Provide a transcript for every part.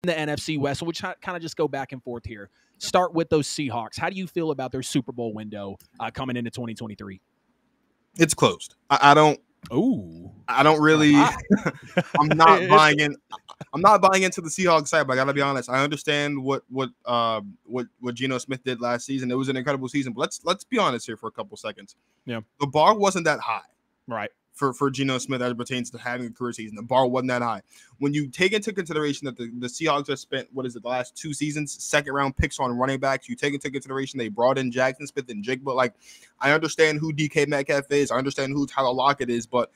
the NFC West. So we'll kind of just go back and forth here. Start with those Seahawks. How do you feel about their Super Bowl window coming into 2023? It's closed. I don't. Ooh. I don't really. I'm not buying in. I'm not buying into the Seahawks side, but I gotta be honest. I understand what Geno Smith did last season. It was an incredible season, but let's be honest here for a couple seconds. Yeah, the bar wasn't that high, right? For Geno Smith as it pertains to having a career season, the bar wasn't that high. When you take into consideration that the Seahawks have spent the last 2 seasons, second round picks on running backs, you take into consideration they brought in Jackson Smith and Jigba. Like, I understand who DK Metcalf is, I understand who Tyler Lockett is, but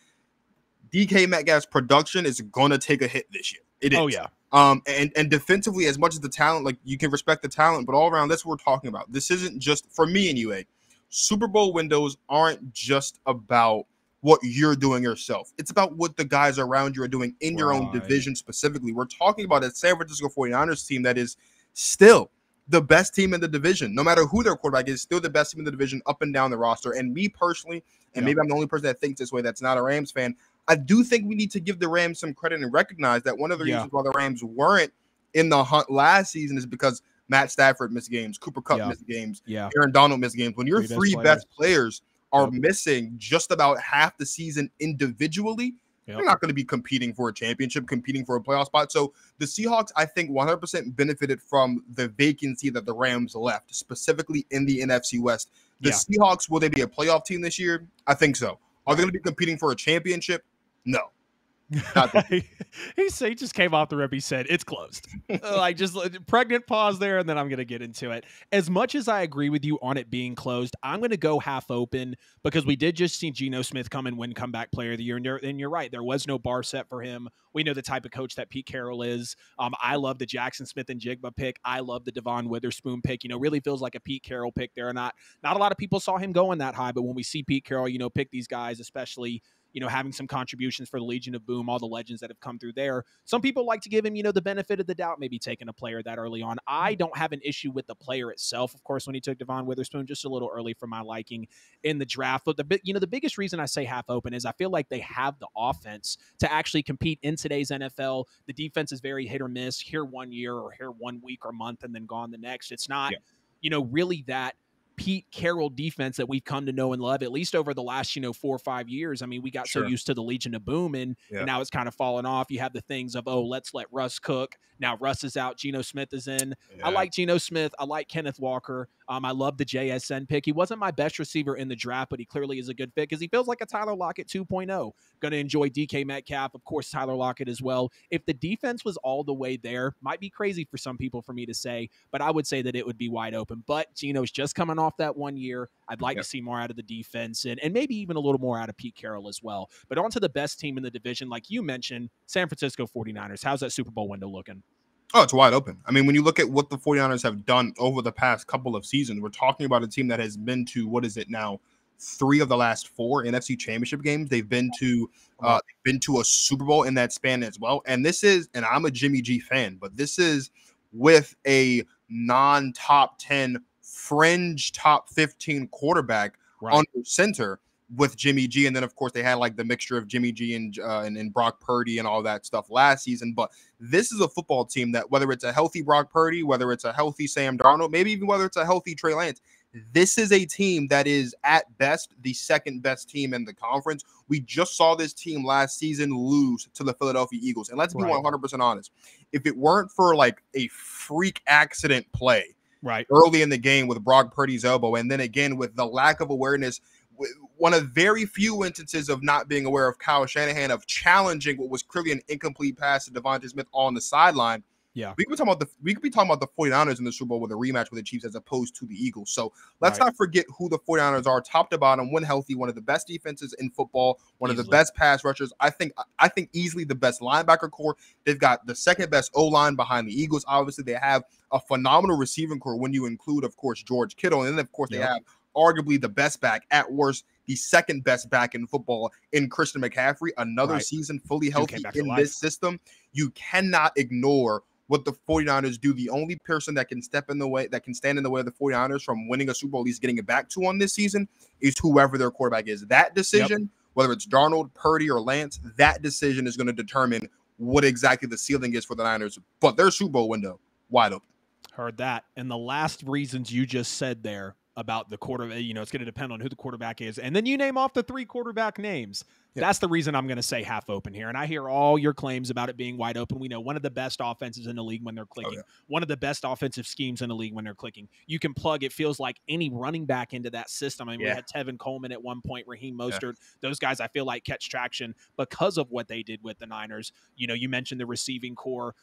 DK Metcalf's production is gonna take a hit this year. It is. Oh yeah. And defensively, as much as the talent, like, you can respect the talent, but all around, that's what we're talking about. This isn't just for me anyway. Super Bowl windows aren't just about what you're doing yourself. It's about what the guys around you are doing in your own division specifically. We're talking about a San Francisco 49ers team that is still the best team in the division. No matter who their quarterback is, still the best team in the division up and down the roster. And me personally, and maybe I'm the only person that thinks this way that's not a Rams fan, I do think we need to give the Rams some credit and recognize that one of the reasons why the Rams weren't in the hunt last season is because Matt Stafford missed games, Cooper Kupp missed games, Aaron Donald missed games. When your three best players are missing just about half the season individually, you're not going to be competing for a championship, competing for a playoff spot. So the Seahawks, I think, 100% benefited from the vacancy that the Rams left, specifically in the NFC West. The Seahawks, will they be a playoff team this year? I think so. Are they going to be competing for a championship? No. He just came off the rip. He said it's closed. Like, just pregnant pause there, and then I'm going to get into it. As much as I agree with you on it being closed, I'm going to go half open because we did just see Geno Smith come and win comeback player of the year. And you're right. There was no bar set for him. We know the type of coach that Pete Carroll is. I love the Jackson Smith and Jigba pick. I love the Devon Witherspoon pick. Really feels like a Pete Carroll pick there. Not a lot of people saw him going that high, but when we see Pete Carroll, pick these guys, especially having some contributions for the Legion of Boom, all the legends that have come through there. Some people like to give him, the benefit of the doubt, maybe taking a player that early on. I don't have an issue with the player itself. Of course, when he took Devon Witherspoon, just a little early for my liking in the draft. But the biggest reason I say half open is I feel like they have the offense to actually compete in today's NFL. The defense is very hit or miss, here 1 year or here 1 week or month and then gone the next. It's not, really that Pete Carroll defense that we've come to know and love, at least over the last, 4 or 5 years. I mean, we got so used to the Legion of Boom, and now it's kind of fallen off. You have the things of, let's let Russ cook. Now Russ is out. Geno Smith is in. I like Geno Smith. I like Kenneth Walker. I love the JSN pick. He wasn't my best receiver in the draft, but he clearly is a good fit because he feels like a Tyler Lockett 2.0. Going to enjoy DK Metcalf, of course, Tyler Lockett as well. If the defense was all the way there, might be crazy for some people for me to say, but I would say that it would be wide open. But Geno's just coming off that 1 year. I'd like to see more out of the defense and maybe even a little more out of Pete Carroll as well. But on to the best team in the division, like you mentioned, San Francisco 49ers. How's that Super Bowl window looking? Oh, it's wide open. I mean, when you look at what the 49ers have done over the past couple of seasons, we're talking about a team that has been to, 3 of the last 4 NFC Championship games. They've been to a Super Bowl in that span as well. And this is, and I'm a Jimmy G fan, but this is with a non-top 10 fringe top 15 quarterback under center with Jimmy G. And then, of course, they had like the mixture of Jimmy G and Brock Purdy and all that stuff last season. But this is a football team that, whether it's a healthy Brock Purdy, whether it's a healthy Sam Darnold, maybe even whether it's a healthy Trey Lance, this is a team that is at best the second best team in the conference. We just saw this team last season lose to the Philadelphia Eagles. And let's be 100% honest. If it weren't for like a freak accident play early in the game with Brock Purdy's elbow, and then again with the lack of awareness, one of very few instances of not being aware of Kyle Shanahan, of challenging what was clearly an incomplete pass to Devontae Smith on the sideline. Yeah, we could be talking about the 49ers in the Super Bowl with a rematch with the Chiefs as opposed to the Eagles. So let's not forget who the 49ers are, top to bottom, when healthy, one of the best defenses in football, one of the best pass rushers. I think easily the best linebacker core. They've got the second best O-line behind the Eagles. Obviously, they have a phenomenal receiving core when you include, of course, George Kittle, and then of course they have arguably the best back, at worst, the second best back in football in Christian McCaffrey. Another season fully healthy in this system. You cannot ignore what the 49ers do. The only person that can stand in the way of the 49ers from winning a Super Bowl, at least getting it back to on this season, is whoever their quarterback is. That decision, whether it's Darnold, Purdy, or Lance, that decision is going to determine what exactly the ceiling is for the Niners. But their Super Bowl window, wide open. Heard that. And the last reasons you just said there about the quarterback, it's going to depend on who the quarterback is. And then you name off the 3 quarterback names. Yeah. That's the reason I'm going to say half open here. And I hear all your claims about it being wide open. We know one of the best offenses in the league when they're clicking, one of the best offensive schemes in the league when they're clicking. You can plug, it feels like, any running back into that system. I mean, we had Tevin Coleman at one point, Raheem Mostert. Those guys, I feel like, catch traction because of what they did with the Niners. You mentioned the receiving core.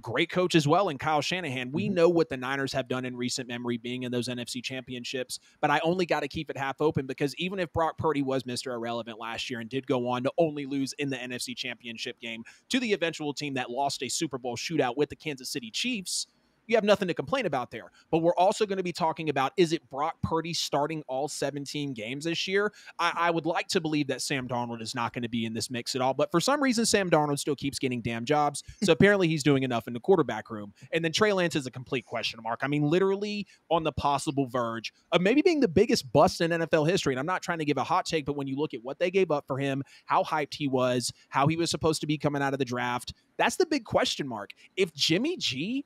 Great coach as well in Kyle Shanahan. We know what the Niners have done in recent memory being in those NFC championships, but I only got to keep it half open because even if Brock Purdy was Mr. Irrelevant last year and did go on to only lose in the NFC championship game to the eventual team that lost a Super Bowl shootout with the Kansas City Chiefs, you have nothing to complain about there. But we're also going to be talking about, is it Brock Purdy starting all 17 games this year? I would like to believe that Sam Darnold is not going to be in this mix at all. But for some reason, Sam Darnold still keeps getting damn jobs. So apparently he's doing enough in the quarterback room. And then Trey Lance is a complete question mark. I mean, literally on the possible verge of maybe being the biggest bust in NFL history. And I'm not trying to give a hot take, but when you look at what they gave up for him, how hyped he was, how he was supposed to be coming out of the draft, that's the big question mark. If Jimmy G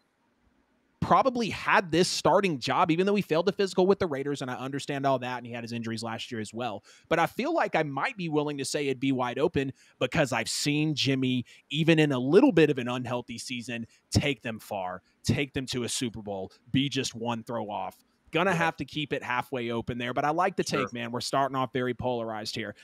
probably had this starting job, even though he failed the physical with the Raiders, and I understand all that, and he had his injuries last year as well. But I feel like I might be willing to say it'd be wide open because I've seen Jimmy, even in a little bit of an unhealthy season, take them far, take them to a Super Bowl, be just one throw off. Gonna have to keep it halfway open there, but I like the take, man. We're starting off very polarized here.